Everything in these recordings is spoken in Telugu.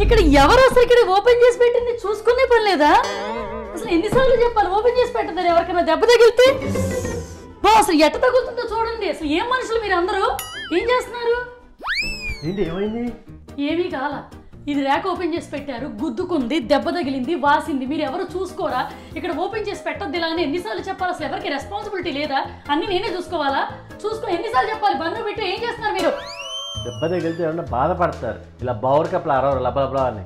ఇక్కడ ఎవరు అసలు ఇక్కడ ఓపెన్ చేసి పెట్టింది చూసుకునే పని లేదా? అసలు ఎన్నిసార్లు చెప్పాలి ఓపెన్ చేసి పెట్టదని? ఎవరికైనా దెబ్బ తగిలితే బా అసలు ఎట్ట తగులుతుందో చూడండి. అసలు ఏం మనుషులు మీరు అందరూ? ఏం చేస్తున్నారు? ఏమైంది? ఏమీ కాల. ఇది ర్యాక్ ఓపెన్ చేసి పెట్టారు, గుద్దుకుంది, దెబ్బ తగిలింది, వాసింది. మీరు ఎవరు చూసుకోరా? ఇక్కడ ఓపెన్ చేసి పెట్టద్దు ఇలా అని ఎన్నిసార్లు చెప్పాలి? అసలు ఎవరికి రెస్పాన్సిబిలిటీ లేదా? అన్ని నేనే చూసుకోవాలా? ఎన్నిసార్లు చెప్పాలి? బంధు పెట్టి ఏం చేస్తున్నారు మీరు? దెబ్బ తగిలితే ఏమన్నా బాధపడతారు, ఇలా బౌర్ కప్లు అరవరు లబ్బలబ్బా అని.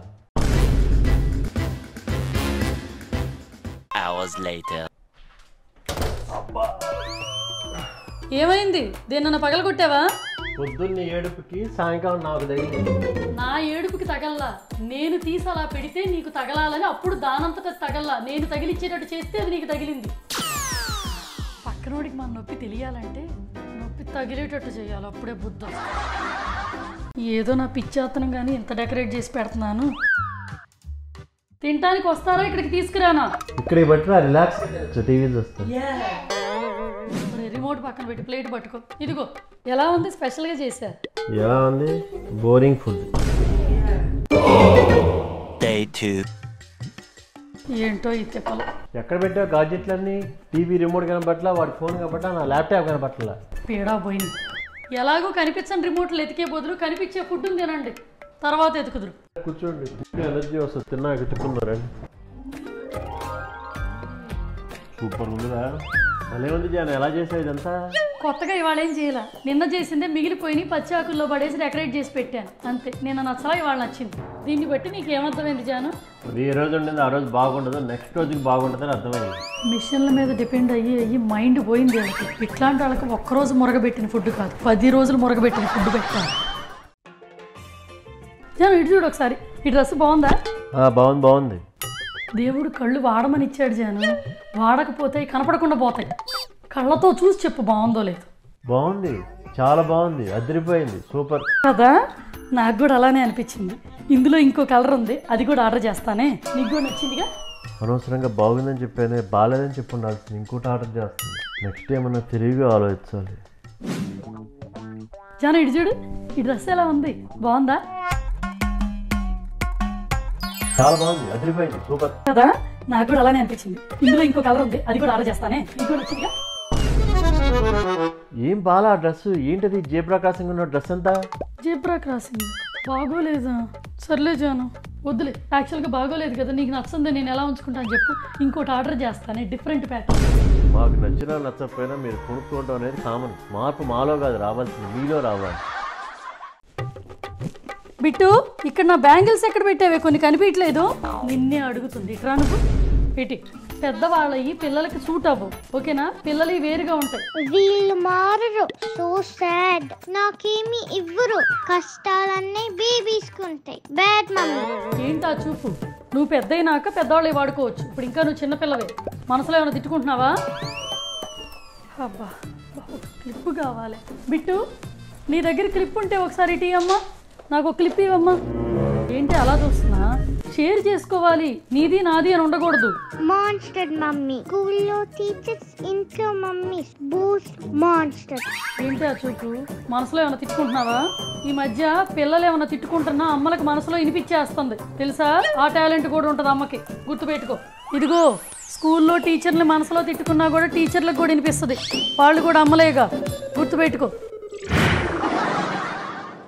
ఏమైంది? దేన్నన్నా పగలగొట్టావా? పొద్దున్న ఏడుపుకి సాయంకాలం నాకు తగిలింది. నా ఏడుపుకి తగల్లా, నేను తీసి అలా పెడితే నీకు తగలాలని. అప్పుడు దానంతట తగల్లా, నేను తగిలిచ్చేటట్టు చేస్తే అది నీకు తగిలింది. పక్కనోడికి మన నొప్పి తెలియాలంటే నొప్పి తగిలేటట్టు చేయాలి, అప్పుడే బుద్ధ. ఏదో నా పిచ్చేతనం కానీ ఇంత డెకరేట్ చేసి పెడుతున్నాను. తినటానికి వస్తారా? ఇక్కడికి తీసుకురానా? ఇక్కడికి పట్టినా రిలాక్స్ టీవీ చూస్తాను. రిమోట్ పక్కన పెట్టి ప్లేట్ పట్టుకో. ఇదిగో ఎలా ఉంది? స్పెషల్గా చేశా. ఎలా ఉంది? Boring food. ఏంటో ఈ తిప్పలు. ఎక్కడ పెట్టావు గాడ్జెట్లన్నీ? టీవీ రిమోట్ కనపట్లా, వాడి ఫోన్ కనపట్లా, నా ల్యాప్టాప్ కనపట్లా. పీడా పోయింది. ఎలాగో కనిపించని రిమోట్లు ఎతికే బదులు కనిపించే ఫుడ్ తినండి, తర్వాత ఎతుకుదురు. కూర్చోండి, ఎనర్జీ వస్తుంది. తిన్నాక ఎత్తుకున్నారండి. సూపర్ ఉందిరా. అలా ఉంది జాన్, ఎలా చేసావు ఇదంతా? కొత్తగా ఇవాళ ఏం చేయాల, నిన్న చేసిందే మిగిలిపోయి పచ్చాకుల్లో పడేసి డెకరేట్ చేసి పెట్టాను అంతే. నిన్న నచ్చలా, ఇవాళ నచ్చింది. దీన్ని బట్టి నీకు ఏమర్థమైంది జాను? ఏ రోజు ఉండింది ఆ రోజు బాగుండదు, నెక్స్ట్ రోజుకి బాగుంటుంది అని అర్థమైంది. మిషన్ల మీద డిపెండ్ అయ్యి మైండ్ పోయింది వాళ్ళకి. ఇట్లాంటి వాళ్ళకి ఒక్కరోజు మురగబెట్టిన ఫుడ్ కాదు, 10 రోజులు మురగబెట్టిన ఫుడ్ పెట్టాలి. జాను ఇటు చూడు ఒకసారి. ఈ డ్రెస్ బాగుందా? బాగుంది. దేవుడు కళ్ళు వాడమని ఇచ్చాడు జాను, వాడకపోతే కనపడకుండా పోతాయి. కళ్ళతో చూసి చెప్పు బాగుందో లేదు. బాగుంది, చాలా బాగుంది, అదిరిపోయింది, సూపర్ కదా. నాకు కూడా అలానే అనిపించింది. ఇందులో ఇంకో కలర్ ఉంది, అది కూడా ఆర్డర్ చేస్తానే. నీకు కూడా నచ్చిందిగా? అనవసరంగా బాగుందని చెప్పానే, బాగాలేదని చెప్పి ఉండాల్సింది. ఇంకోటి ఆర్డర్ చేస్తుంది. నెక్స్ట్ ఏమన్నా తిరిగి ఆలోచించాలి. జాను ఇటు చూడు, ఈ డ్రెస్ ఎలా ఉంది? బాగుందా? చాలా బాగుంది, అదిరిపోయింది, సూపర్ కదా. నాకు కూడా అలానే అనిపించింది. ఇందులో ఇంకో కలర్ ఉంది, అది కూడా ఆర్డర్ చేస్తానే. నీకు కూడా నచ్చిందిగా? ఏం బాలా డ్రెస్ ఏంటది? జేబ్రా క్రాసింగ్ ఉన్న డ్రెస్ అంతా. జేబ్రా క్రాసింగ్ బాగోలేదా? సర్లే జాను, వద్దులే. యాక్చువల్గా బాగోలేదు కదా, నీకు నచ్చింది నేను ఎలా ఉంచుకుంటాను చెప్పు. ఇంకోటి ఆర్డర్ చేస్తానే, డిఫరెంట్ ప్యాటర్న్. మాకు నచ్చినా నచ్చకపోయినా మీరు కొనుక్కోవడం అనేది కామన్. మార్పు మాలో కాదు రావాల్సింది, మీలో రావాలి. బిట్టు, ఇక్కడ నా బ్యాంగిల్స్ ఎక్కడ పెట్టావే? కొన్ని కనిపించలేదు. నిన్నే అడుగుతుంది. ఇట్రా నువ్వు పెట్టి. పెద్దవాళ్ళవి పిల్లలకి సూట్ అవ్వవు, ఓకేనా? పిల్లలు వేరుగా ఉంటాయి. వీళ్ళు మారరు. So sad. నాకేమి ఇవ్వరు, కష్టాలన్నీ బేబీస్కుంటాయి. Bad mummy. ఏంటా చూపు? నువ్వు పెద్దయినాక పెద్దవాళ్ళే వాడుకోవచ్చు. ఇప్పుడు ఇంకా నువ్వు చిన్నపిల్లవే. మనసులో ఏమైనా తిట్టుకుంటున్నావా? అబ్బా, క్లిప్ కావాలి. బిట్టు, నీ దగ్గర క్లిప్ ఉంటే ఒకసారి ఇటీ అమ్మా. నాకు ఒక క్లిప్ ఇవ్వమ్మా. ఏంటి అలా చూస్తున్నా? షేర్ చేసుకోవాలి, నీది నాది అని ఉండకూడదు. Monster mummy. స్కూల్లో టీచర్స్, ఇంట్లో మమ్మీస్. Boost monster. ఏంటి ఆ చూపు? మనసులో ఏమైనా తిట్టుకుంటున్నావా? ఈ మధ్య పిల్లలు ఏమైనా తిట్టుకుంటున్నా అమ్మలకు మనసులో వినిపించేస్తుంది తెలుసా? ఆ టాలెంట్ కూడా ఉంటుంది అమ్మకి, గుర్తుపెట్టుకో. ఇదిగో, స్కూల్లో టీచర్ని మనసులో తిట్టుకున్నా కూడా టీచర్లకు కూడా వినిపిస్తుంది. వాళ్ళు కూడా అమ్మలేగా, గుర్తుపెట్టుకో.